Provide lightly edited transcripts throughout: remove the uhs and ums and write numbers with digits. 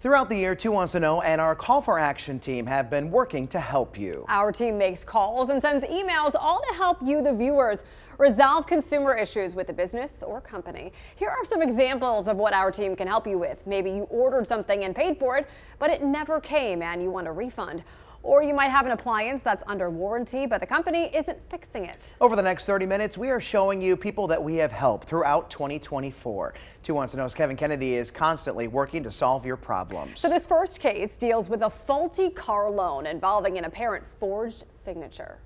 Throughout the year, 2 Wants to Know and our Call for Action team have been working to help you. Our team makes calls and sends emails, all to help you, the viewers, resolve consumer issues with a business or company. Here are some examples of what our team can help you with. Maybe you ordered something and paid for it, but it never came and you want a refund. Or you might have an appliance that's under warranty, but the company isn't fixing it. Over the next 30 minutes, we are showing you people that we have helped throughout 2024. 2 Wants to Know's Kevin Kennedy is constantly working to solve your problems. So this first case deals with a faulty car loan involving an apparent forged signature.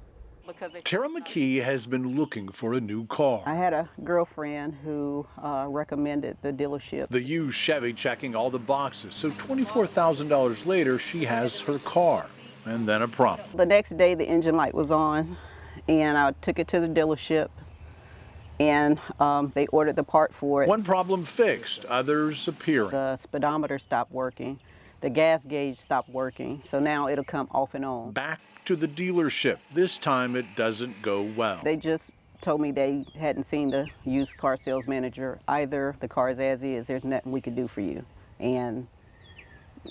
Tara McKee has been looking for a new car. I had a girlfriend who recommended the dealership. The used Chevy checking all the boxes, so $24,000 later, she has her car. And then a problem. The next day the engine light was on and I took it to the dealership and they ordered the part for it. One problem fixed, others appearing. The speedometer stopped working, the gas gauge stopped working, so now it'll come off and on. Back to the dealership. This time it doesn't go well. They just told me they hadn't seen the used car sales manager either. The car is as is, there's nothing we could do for you. And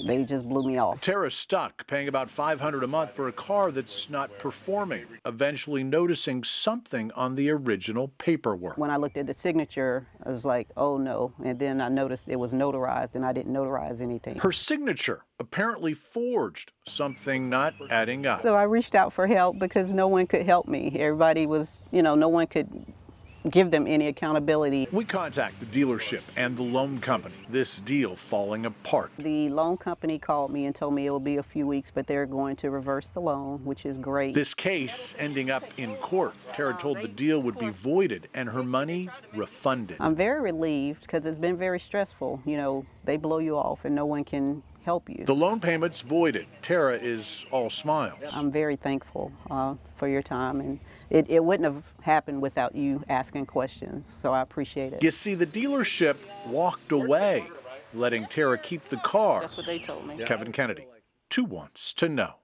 they just blew me off. Tara's stuck, paying about $500 a month for a car that's not performing, eventually noticing something on the original paperwork. When I looked at the signature, I was like, oh no. And then I noticed it was notarized and I didn't notarize anything. Her signature, apparently forged, something not adding up. So I reached out for help because no one could help me. Everybody was, no one could give them any accountability. We contact the dealership and the loan company. This deal falling apart. The loan company called me and told me it will be a few weeks, but they're going to reverse the loan, which is great. This case ending up in court. Tara told the deal would be voided and her money refunded. I'm very relieved because it's been very stressful. They blow you off and no one can help you. The loan payment's voided. Tara is all smiles. I'm very thankful for your time, and it wouldn't have happened without you asking questions, so I appreciate it. You see, the dealership walked away, letting Tara keep the car. That's what they told me. Kevin Kennedy, 2 Wants to Know.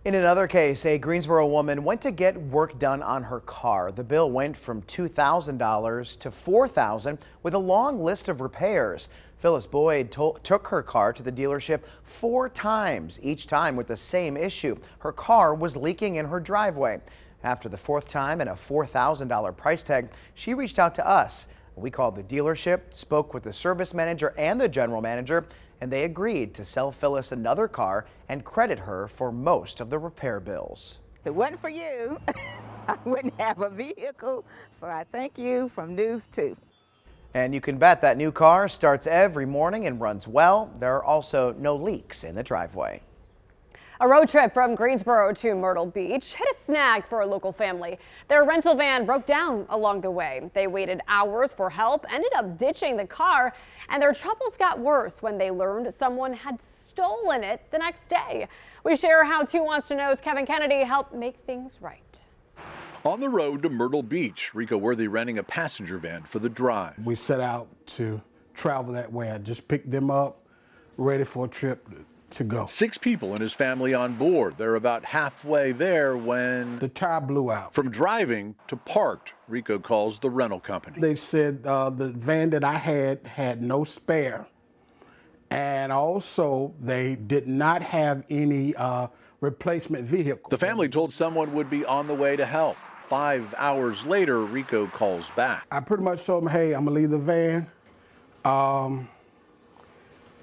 In another case, a Greensboro woman went to get work done on her car. The bill went from $2,000 to $4,000 with a long list of repairs. Phyllis Boyd took her car to the dealership 4 times, each time with the same issue. Her car was leaking in her driveway. After the 4th time and a $4,000 price tag, she reached out to us. We called the dealership, spoke with the service manager and the general manager, and they agreed to sell Phyllis another car and credit her for most of the repair bills. If it wasn't for you, I wouldn't have a vehicle, so I thank you from News 2. And you can bet that new car starts every morning and runs well. There are also no leaks in the driveway. A road trip from Greensboro to Myrtle Beach hit a snag for a local family. Their rental van broke down along the way. They waited hours for help, ended up ditching the car, and their troubles got worse when they learned someone had stolen it the next day. We share how 2 Wants to Know's Kevin Kennedy helped make things right. On the road to Myrtle Beach, Rico Worthy renting a passenger van for the drive. We set out to travel that way. I just picked them up, ready for a trip to go. 6 people and his family on board. They're about halfway there when the tire blew out. From driving to parked, Rico calls the rental company. They said the van that I had no spare, and also they did not have any replacement vehicle. The family told someone would be on the way to help. 5 hours later, Rico calls back. I pretty much told him, hey, I'm gonna leave the van.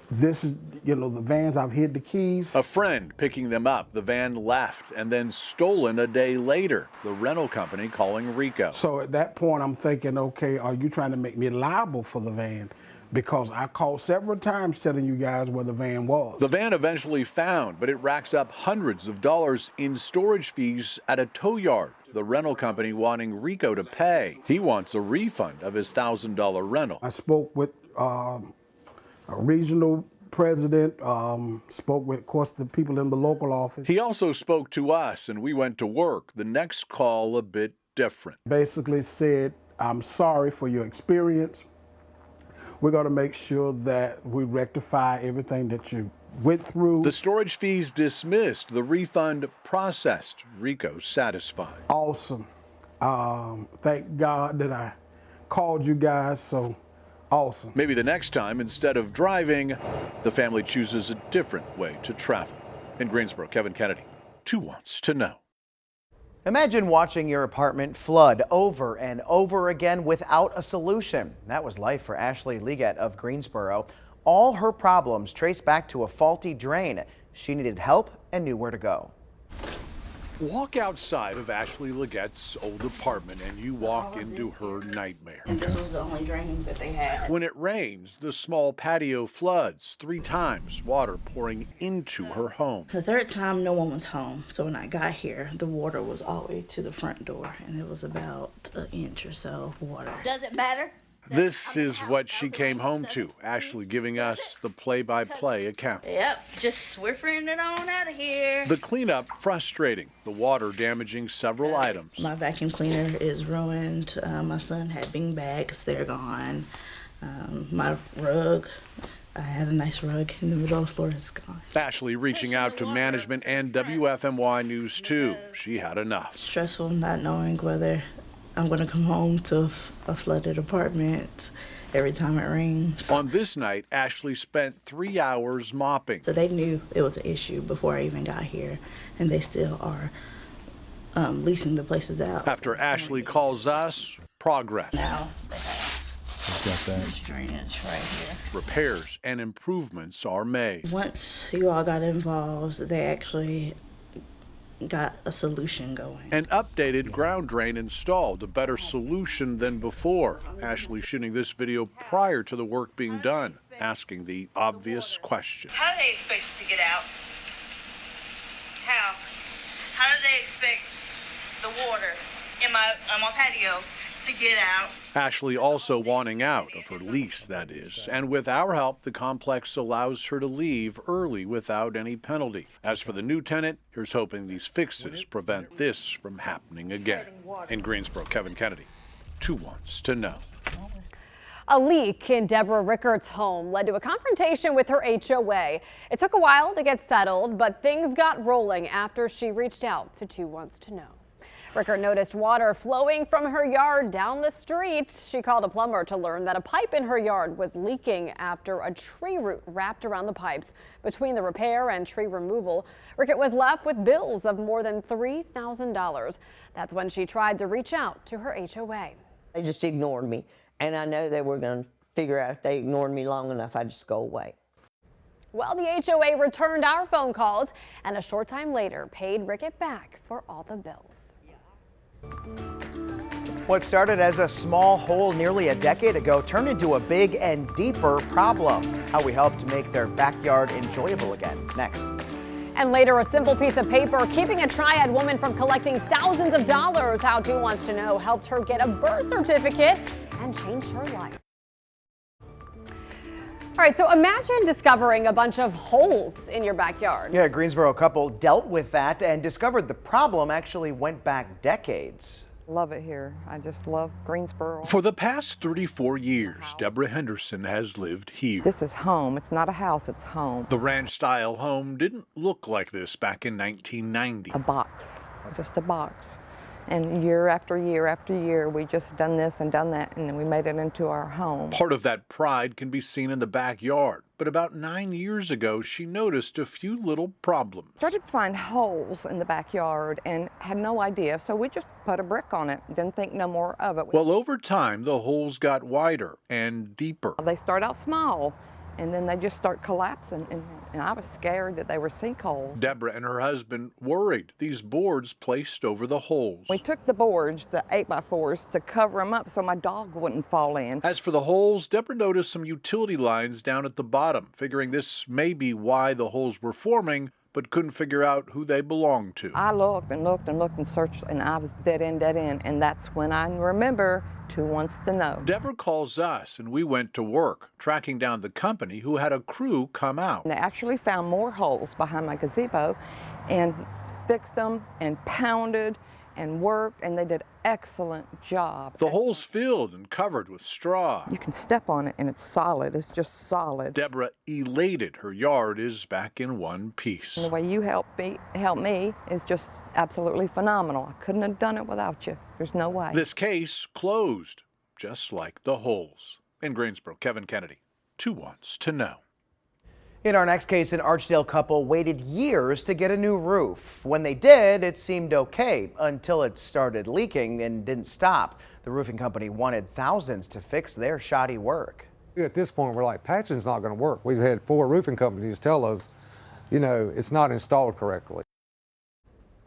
This is, the vans, I've hid the keys. A friend picking them up. The van left and then stolen a day later. The rental company calling Rico. So at that point, I'm thinking, okay, are you trying to make me liable for the van? Because I called several times telling you guys where the van was. The van eventually found, but it racks up hundreds of dollars in storage fees at a tow yard. The rental company wanting Rico to pay. He wants a refund of his $1,000 rental. I spoke with a regional president, spoke with, of course, the people in the local office. He also spoke to us, and we went to work. The next call a bit different. Basically said, I'm sorry for your experience. We're going to make sure that we rectify everything that you went through. The storage fees dismissed, the refund processed. Rico satisfied. Awesome. Thank God that I called you guys, so Awesome. Maybe the next time, instead of driving, the family chooses a different way to travel. In Greensboro, Kevin Kennedy, 2 Wants to Know. Imagine watching your apartment flood over and over again without a solution. That was life for Ashley Leggett of Greensboro. All her problems trace back to a faulty drain. She needed help and knew where to go. Walk outside of Ashley Leggett's old apartment and you walk into her nightmare. And this was the only drain that they had. When it rains, the small patio floods 3 times, water pouring into her home. The third time, no one was home. So when I got here, the water was all the way to the front door, and it was about an inch or so of water. Does it matter? This is what she came home to, Ashley giving us the play-by-play account. Yep, just swiffering it on out of here. The cleanup frustrating, the water damaging several items. My vacuum cleaner is ruined. My son had bean bags, they're gone. My rug, I had a nice rug in the middle of the floor, is gone. Ashley reaching out to management and WFMY News 2. She had enough. Stressful not knowing whether I'm going to come home to a flooded apartment every time it rains. On this night, Ashley spent 3 hours mopping. So they knew it was an issue before I even got here, and they still are leasing the places out. After Ashley calls us, progress. Now they have this drainage right here. Repairs and improvements are made. Once you all got involved, they actually got a solution going. An updated ground drain installed, a better solution than before. Ashley shooting this video prior to the work being done, asking the obvious question. How do they expect it to get out? How? How do they expect the water in my patio to get out? Ashley also wanting out of her lease, that is. And with our help, the complex allows her to leave early without any penalty. As for the new tenant, here's hoping these fixes prevent this from happening again. In Greensboro, Kevin Kennedy, 2 Wants to Know. A leak in Deborah Rickards' home led to a confrontation with her HOA. It took a while to get settled, but things got rolling after she reached out to 2 Wants to Know. Rickard noticed water flowing from her yard down the street. She called a plumber to learn that a pipe in her yard was leaking after a tree root wrapped around the pipes. Between the repair and tree removal, Rickard was left with bills of more than $3,000. That's when she tried to reach out to her HOA. They just ignored me, and I know they were going to figure out if they ignored me long enough, I'd just go away. Well, the HOA returned our phone calls and a short time later paid Rickard back for all the bills. What started as a small hole nearly a decade ago turned into a big and deeper problem. How we helped make their backyard enjoyable again. Next. And later, a simple piece of paper keeping a triad woman from collecting thousands of dollars. How 2 Wants to Know helped her get a birth certificate and changed her life. All right, so imagine discovering a bunch of holes in your backyard. Yeah, a Greensboro couple dealt with that and discovered the problem actually went back decades. Love it here. I just love Greensboro. For the past 34 years, Deborah Henderson has lived here. This is home. It's not a house, it's home. The ranch-style home didn't look like this back in 1990. A box, just a box. And year after year after year, we just done this and done that, and then we made it into our home. Part of that pride can be seen in the backyard. But about 9 years ago, she noticed a few little problems. Started to find holes in the backyard and had no idea, so we just put a brick on it. Didn't think no more of it. Well, over time, the holes got wider and deeper. They start out small, and then they just start collapsing, and I was scared that they were sinkholes. Deborah and her husband worried these boards placed over the holes. We took the boards, the 8x4s, to cover them up so my dog wouldn't fall in. As for the holes, Deborah noticed some utility lines down at the bottom, figuring this may be why the holes were forming, but couldn't figure out who they belonged to. I looked and looked and looked and searched, and I was dead end, and that's when I remember 2 Wants to Know. Deborah calls us, and we went to work, tracking down the company who had a crew come out. And they actually found more holes behind my gazebo and fixed them and pounded and worked, and they did an excellent job. The holes filled and covered with straw. You can step on it and it's solid. It's just solid. Deborah elated her yard is back in one piece. And the way you help me is just absolutely phenomenal. I couldn't have done it without you. There's no way. This case closed, just like the holes. In Greensboro, Kevin Kennedy, 2 Wants to Know. In our next case, an Archdale couple waited years to get a new roof. When they did, it seemed okay until it started leaking and didn't stop. The roofing company wanted thousands to fix their shoddy work. At this point, we're like, patching's not going to work. We've had 4 roofing companies tell us, you know, it's not installed correctly.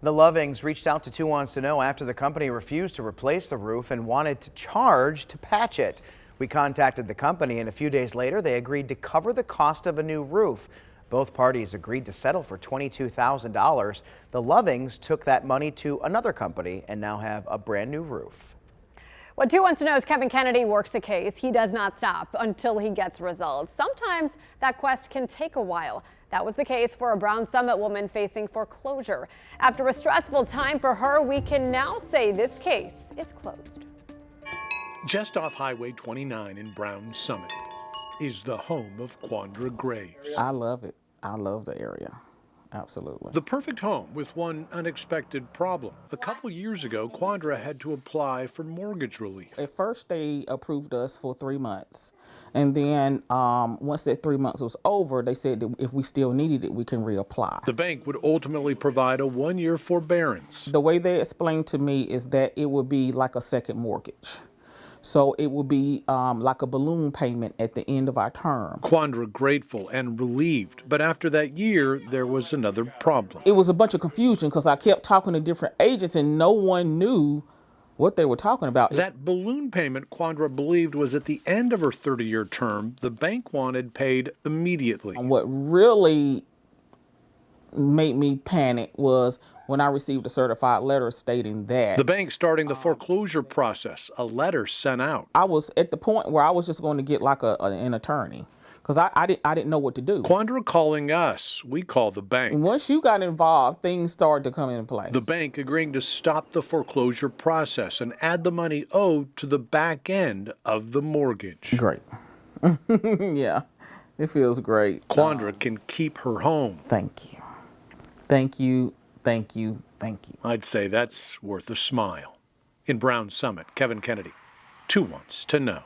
The Lovings reached out to 2 Wants to Know after the company refused to replace the roof and wanted to charge to patch it. We contacted the company, and a few days later, they agreed to cover the cost of a new roof. Both parties agreed to settle for $22,000. The Lovings took that money to another company and now have a brand new roof. What 2 Wants to Know's Kevin Kennedy works a case. He does not stop until he gets results. Sometimes that quest can take a while. That was the case for a Brown Summit woman facing foreclosure. After a stressful time for her, we can now say this case is closed. Just off Highway 29 in Brown Summit is the home of Quandra Graves. I love it. I love the area. Absolutely. The perfect home with one unexpected problem. A couple years ago, Quandra had to apply for mortgage relief. At first, they approved us for 3 months. And then once that 3 months was over, they said that if we still needed it, we can reapply. The bank would ultimately provide a 1-year forbearance. The way they explained to me is that it would be like a second mortgage. So it will be like a balloon payment at the end of our term. Quandra grateful and relieved, but after that year, there was another problem. It was a bunch of confusion because I kept talking to different agents and no one knew what they were talking about. That balloon payment Quandra believed was at the end of her 30-year term. The bank wanted paid immediately. What really made me panic was when I received a certified letter stating that. The bank starting the foreclosure process, a letter sent out. I was at the point where I was just going to get like an attorney because I didn't know what to do. Quandra calling us, we call the bank. And once you got involved, things started to come into place. The bank agreeing to stop the foreclosure process and add the money owed to the back end of the mortgage. Great. Yeah, it feels great. Quandra can keep her home. Thank you. Thank you. Thank you. Thank you. I'd say that's worth a smile. In Brown Summit, Kevin Kennedy, 2 Wants to Know.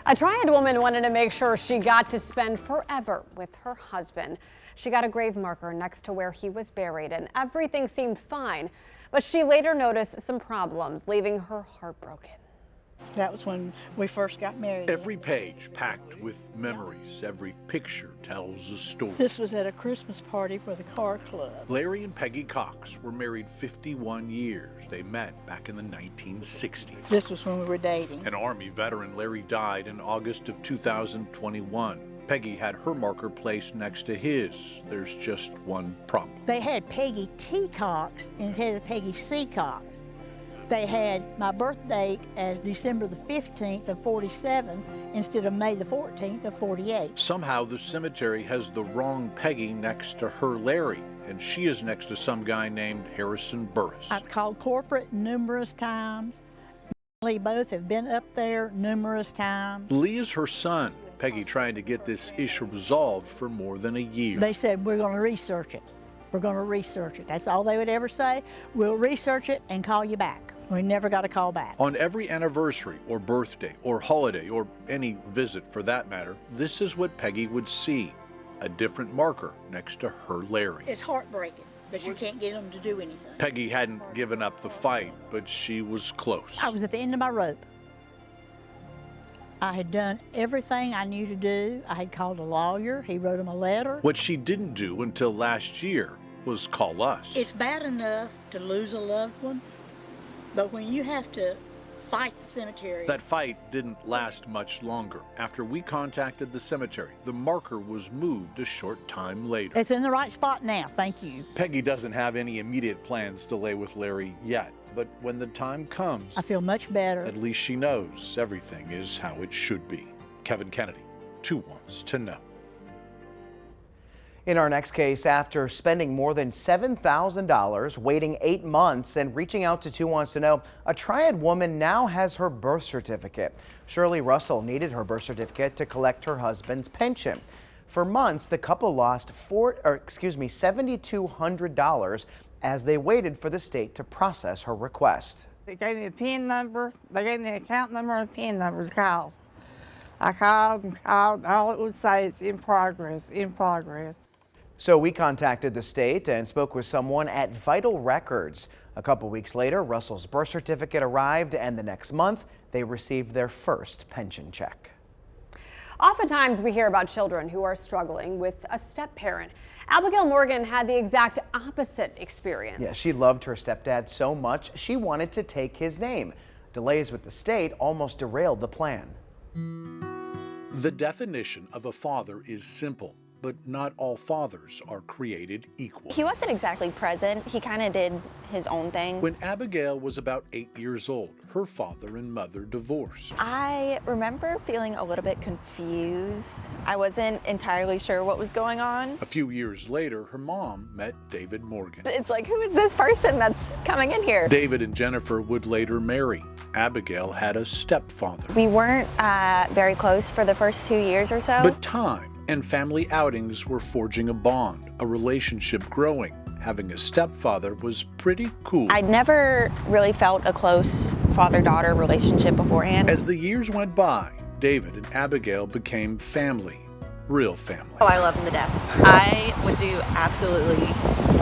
A Triad woman wanted to make sure she got to spend forever with her husband. She got a grave marker next to where he was buried, and everything seemed fine. But she later noticed some problems, leaving her heartbroken. That was when we first got married. Every page packed with memories. Every picture tells a story. This was at a Christmas party for the car club. Larry and Peggy Cox were married 51 years. They met back in the 1960s. This was when we were dating. An Army veteran, Larry died in August of 2021. Peggy had her marker placed next to his. There's just one problem. They had Peggy T. Cox instead of Peggy C. Cox. They had my birth date as December the 15th of 47 instead of May the 14th of 48. Somehow the cemetery has the wrong Peggy next to her Larry, and she is next to some guy named Harrison Burris. I've called corporate numerous times. Lee both have been up there numerous times. Lee is her son. Peggy trying to get this issue resolved for more than a year. They said, we're going to research it. We're going to research it. That's all they would ever say. We'll research it and call you back. We never got a call back. On every anniversary or birthday or holiday or any visit for that matter, this is what Peggy would see, a different marker next to her Larry. It's heartbreaking that you can't get them to do anything. Peggy hadn't given up the fight, but she was close. I was at the end of my rope. I had done everything I knew to do. I had called a lawyer. He wrote him a letter. What she didn't do until last year was call us. It's bad enough to lose a loved one, but when you have to fight the cemetery. That fight didn't last much longer. After we contacted the cemetery, the marker was moved a short time later. It's in the right spot now, thank you. Peggy doesn't have any immediate plans to lay with Larry yet, but when the time comes, I feel much better. At least she knows everything is how it should be. Kevin Kennedy, 2 Wants to Know. In our next case, after spending more than $7,000, waiting 8 months, and reaching out to 2 Wants to Know, a Triad woman now has her birth certificate. Shirley Russell needed her birth certificate to collect her husband's pension. For months, the couple lost $7,200 as they waited for the state to process her request. They gave me a PIN number. They gave me the account number and PIN number to call. I called and called. All it would say is in progress, in progress. So we contacted the state and spoke with someone at Vital Records. A couple weeks later, Russell's birth certificate arrived, and the next month, they received their first pension check. Oftentimes we hear about children who are struggling with a step-parent. Abigail Morgan had the exact opposite experience. Yeah, she loved her stepdad so much, she wanted to take his name. Delays with the state almost derailed the plan. The definition of a father is simple, but not all fathers are created equal. He wasn't exactly present. He kind of did his own thing. When Abigail was about 8 years old, her father and mother divorced. I remember feeling a little bit confused. I wasn't entirely sure what was going on. A few years later, her mom met David Morgan. It's like, who is this person that's coming in here? David and Jennifer would later marry. Abigail had a stepfather. We weren't very close for the first 2 years or so. But time and family outings were forging a bond, a relationship growing. Having a stepfather was pretty cool. I'd never really felt a close father-daughter relationship beforehand. As the years went by, David and Abigail became family, real family. Oh, I love him to death. I would do absolutely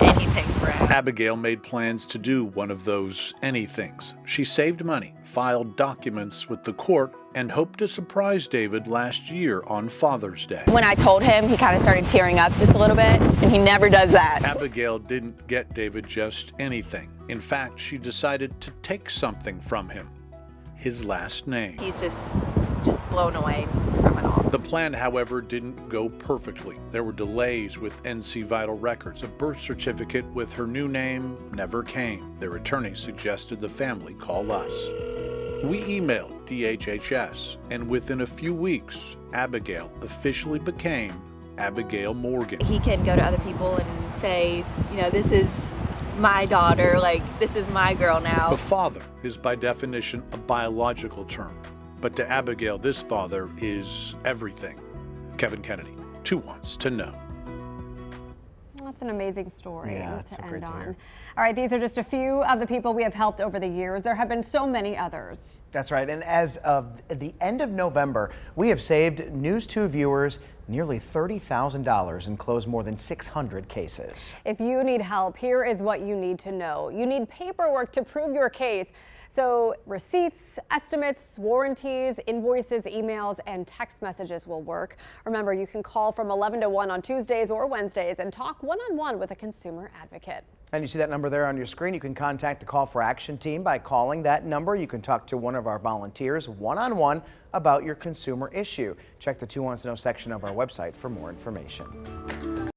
anything for him. Abigail made plans to do one of those anythings. She saved money, filed documents with the court, and hoped to surprise David last year on Father's Day. When I told him, he kind of started tearing up just a little bit, and he never does that. Abigail didn't get David just anything. In fact, she decided to take something from him, his last name. He's just blown away from it all. The plan, however, didn't go perfectly. There were delays with NC Vital Records. A birth certificate with her new name never came. Their attorney suggested the family call us. We emailed DHHS, and within a few weeks, Abigail officially became Abigail Morgan. He can go to other people and say, you know, this is my daughter, like, this is my girl now. A father is by definition a biological term, but to Abigail, this father is everything. Kevin Kennedy, 2 Wants to Know. That's an amazing story to end on. hear. All right, these are just a few of the people we have helped over the years. There have been so many others. That's right, and as of the end of November, we have saved News 2 viewers nearly $30,000 and closed more than 600 cases. If you need help, here is what you need to know. You need paperwork to prove your case. So receipts, estimates, warranties, invoices, emails, and text messages will work. Remember, you can call from 11 to 1 on Tuesdays or Wednesdays and talk one-on-one with a consumer advocate. And you see that number there on your screen. You can contact the Call for Action team by calling that number. You can talk to one of our volunteers one-on-one about your consumer issue. Check the 2 Wants to Know section of our website for more information.